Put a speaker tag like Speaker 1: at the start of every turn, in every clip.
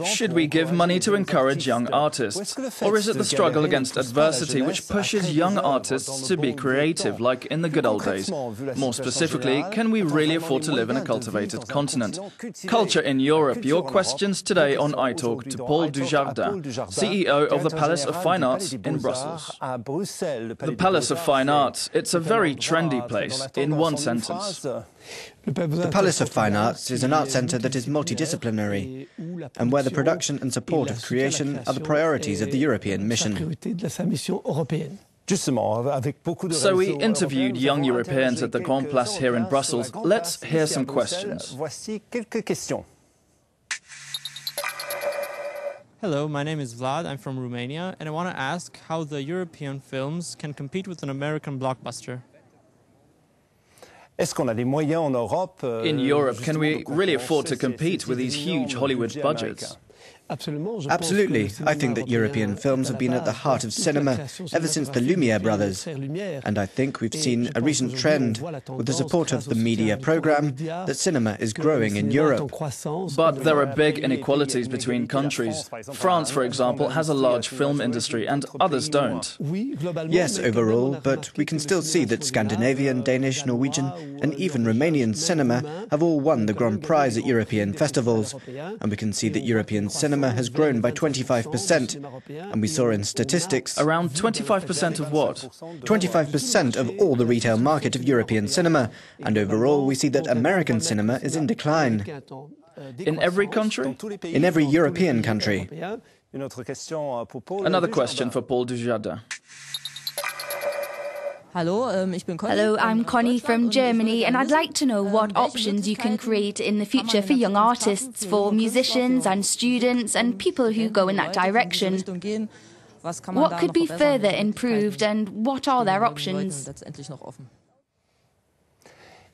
Speaker 1: Should we give money to encourage young artists? Or is it the struggle against adversity which pushes young artists to be creative, like in the good old days? More specifically, can we really afford to live in a cultivated continent? Culture in Europe, your questions today on iTalk to Paul Dujardin, CEO of the Palace of Fine Arts in Brussels. The Palace of Fine Arts, it's a very trendy place, in one sentence.
Speaker 2: The Palace of Fine Arts is an art centre that is multidisciplinary, and where the production and support of creation are the priorities of the European mission.
Speaker 1: So we interviewed young Europeans at the Grand Place here in Brussels. Let's hear some questions.
Speaker 3: Hello, my name is Vlad, I'm from Romania, and I want to ask how the European films can compete with an American blockbuster.
Speaker 1: In Europe, can we really afford to compete with these huge Hollywood budgets?
Speaker 2: Absolutely. I think that European films have been at the heart of cinema ever since the Lumiere brothers. And I think we've seen a recent trend with the support of the media programme that cinema is growing in Europe.
Speaker 1: But there are big inequalities between countries. France, for example, has a large film industry and others don't.
Speaker 2: Yes, overall, but we can still see that Scandinavian, Danish, Norwegian and even Romanian cinema have all won the Grand Prize at European festivals. And we can see that European cinema has grown by 25%, and we saw in statistics...
Speaker 1: Around 25% of what?
Speaker 2: 25% of all the retail market of European cinema, and overall we see that American cinema is in decline.
Speaker 1: In every country?
Speaker 2: In every European country.
Speaker 1: Another question for Paul Dujardin.
Speaker 4: Hello, I'm Connie from Germany, and I'd like to know what options you can create in the future for young artists, for musicians and students and people who go in that direction. What could be further improved, and what are their options?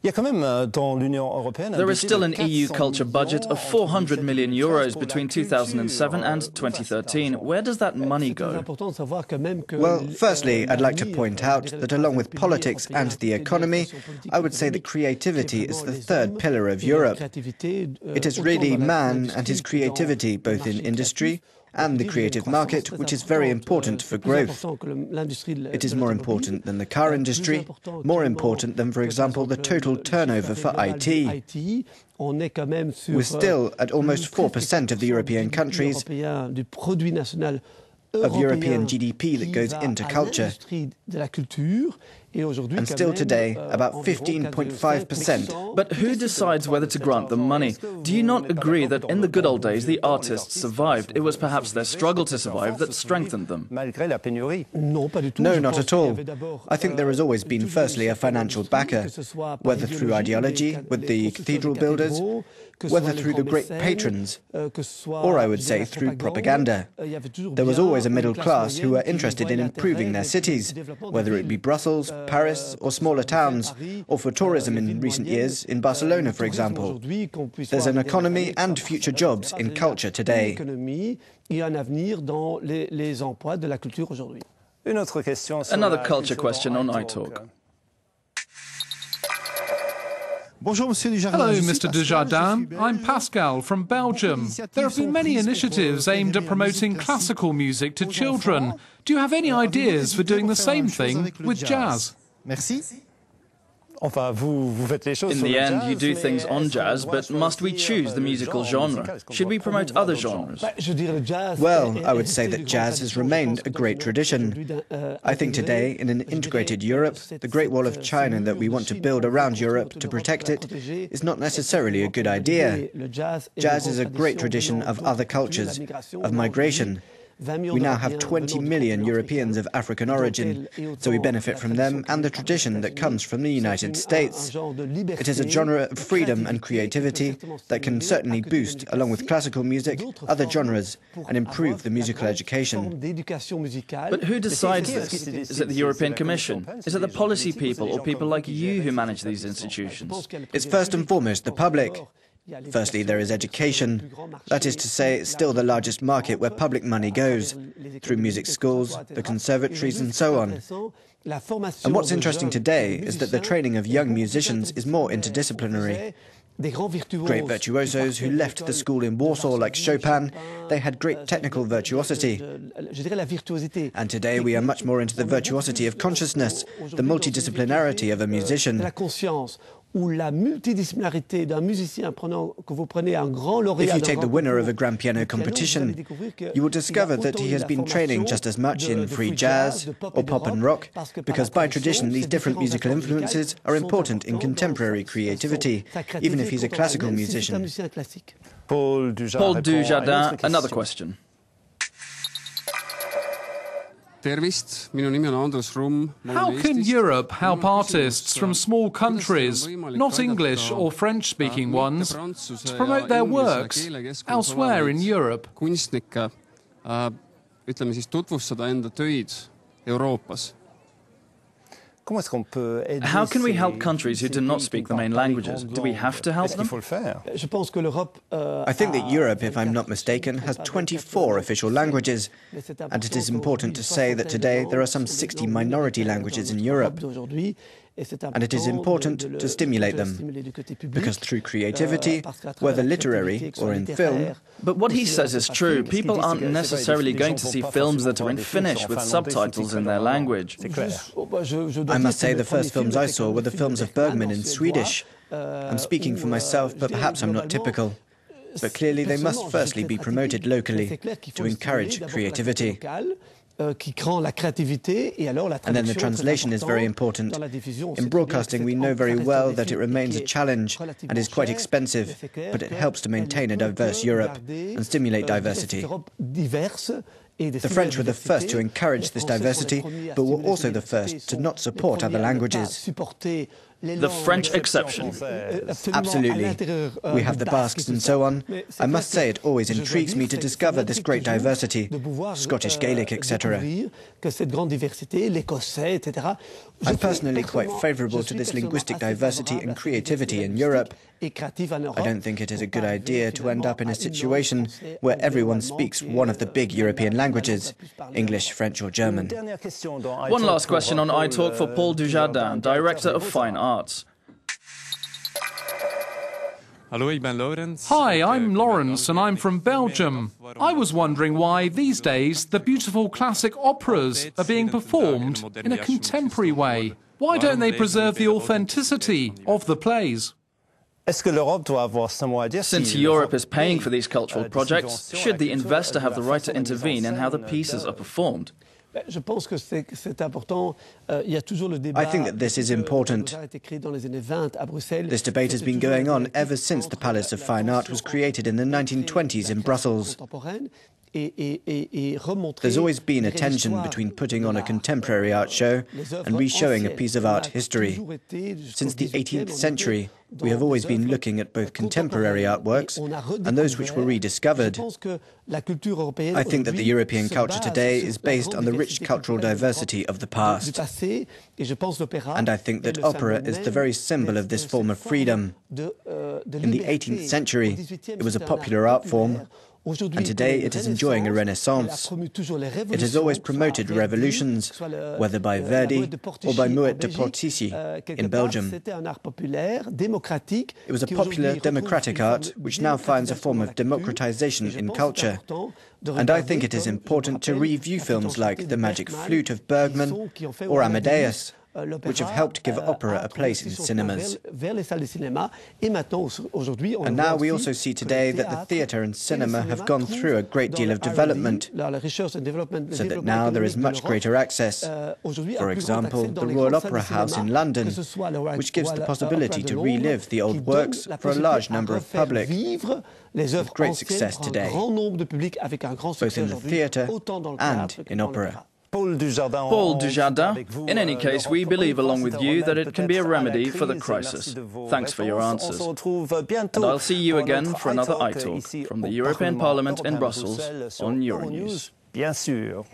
Speaker 1: There is still an EU culture budget of 400 million euros between 2007 and 2013. Where does that money go?
Speaker 2: Well, firstly, I'd like to point out that along with politics and the economy, I would say that creativity is the third pillar of Europe. It is really man and his creativity, both in industry and the creative market, which is very important for growth. It is more important than the car industry, more important than, for example, the total turnover for IT. We're still at almost 4% of the European countries of European GDP that goes into culture. And still today, about 15.5%.
Speaker 1: But who decides whether to grant them money? Do you not agree that in the good old days the artists survived? It was perhaps their struggle to survive that strengthened them.
Speaker 2: No, not at all. I think there has always been firstly a financial backer, whether through ideology with the cathedral builders, whether through the great patrons, or I would say through propaganda. There was always a middle class who were interested in improving their cities, whether it be Brussels, Paris or smaller towns, or for tourism in recent years in Barcelona, for example. There's an economy and future jobs in culture today.
Speaker 1: Another culture question on iTalk.
Speaker 5: Hello, Mr. Dujardin. I'm Pascal from Belgium. There have been many initiatives aimed at promoting classical music to children. Do you have any ideas for doing the same thing with jazz?
Speaker 1: In the end, you do things on jazz, but must we choose the musical genre? Should we promote other genres?
Speaker 2: Well, I would say that jazz has remained a great tradition. I think today, in an integrated Europe, the Great Wall of China that we want to build around Europe to protect it is not necessarily a good idea. Jazz is a great tradition of other cultures, of migration. We now have 20 million Europeans of African origin, so we benefit from them and the tradition that comes from the United States. It is a genre of freedom and creativity that can certainly boost, along with classical music, other genres and improve the musical education.
Speaker 1: But who decides this? Is it the European Commission? Is it the policy people or people like you who manage these institutions?
Speaker 2: It's first and foremost the public. Firstly, there is education. That is to say, it's still the largest market where public money goes, through music schools, the conservatories and so on. And what's interesting today is that the training of young musicians is more interdisciplinary. Great virtuosos who left the school in Warsaw like Chopin, they had great technical virtuosity. And today we are much more into the virtuosity of consciousness, the multidisciplinarity of a musician. If you take the winner of a grand piano competition, you will discover that he has been training just as much in free jazz or pop and rock, because by tradition these different musical influences are important in contemporary creativity, even if he's a classical musician.
Speaker 1: Paul Dujardin, another question.
Speaker 5: How can Europe help artists from small countries, not English or French-speaking ones, to promote their works elsewhere in Europe?
Speaker 1: How can we help countries who do not speak the main languages? Do we have to help them?
Speaker 2: I think that Europe, if I'm not mistaken, has 24 official languages, and it is important to say that today there are some 60 minority languages in Europe. And it is important to stimulate them, because through creativity, whether literary or in film...
Speaker 1: But what he says is true. People aren't necessarily going to see films that are in Finnish with subtitles in their language.
Speaker 2: I must say the first films I saw were the films of Bergman in Swedish. I'm speaking for myself, but perhaps I'm not typical. But clearly they must firstly be promoted locally to encourage creativity. And then the translation is very important. In broadcasting, we know very well that it remains a challenge and is quite expensive, but it helps to maintain a diverse Europe and stimulate diversity. The French were the first to encourage this diversity, but were also the first to not support other languages.
Speaker 1: The French exception.
Speaker 2: Absolutely. We have the Basques and so on. I must say it always intrigues me to discover this great diversity, Scottish Gaelic, etc. I'm personally quite favourable to this linguistic diversity and creativity in Europe. I don't think it is a good idea to end up in a situation where everyone speaks one of the big European languages, English, French or German.
Speaker 1: One last question on iTalk for Paul Dujardin, Director of Fine Arts.
Speaker 5: Hi, I'm Lawrence and I'm from Belgium. I was wondering why these days the beautiful classic operas are being performed in a contemporary way. Why don't they preserve the authenticity of the plays?
Speaker 1: Since Europe is paying for these cultural projects, should the investor have the right to intervene in how the pieces are performed?
Speaker 2: I think that this is important. This debate has been going on ever since the Palace of Fine Art was created in the 1920s in Brussels. There's always been a tension between putting on a contemporary art show and re-showing a piece of art history. Since the 18th century, we have always been looking at both contemporary artworks and those which were rediscovered. I think that the European culture today is based on the rich cultural diversity of the past. And I think that opera is the very symbol of this form of freedom. In the 18th century, it was a popular art form. And today it is enjoying a renaissance. It has always promoted revolutions, whether by Verdi or by Moet de Portici in Belgium. It was a popular democratic art which now finds a form of democratization in culture. And I think it is important to review films like The Magic Flute of Bergman or Amadeus, which have helped give opera a place in cinemas. And now we also see today that the theatre and cinema have gone through a great deal of development, so that now there is much greater access. For example, the Royal Opera House in London, which gives the possibility to relive the old works for a large number of public, with great success today, both in the theatre and in opera.
Speaker 1: Paul Dujardin, in any case, we believe along with you that it can be a remedy for the crisis. Thanks for your answers. And I'll see you again for another iTalk from the European Parliament in Brussels on Euronews.
Speaker 6: Bien sûr.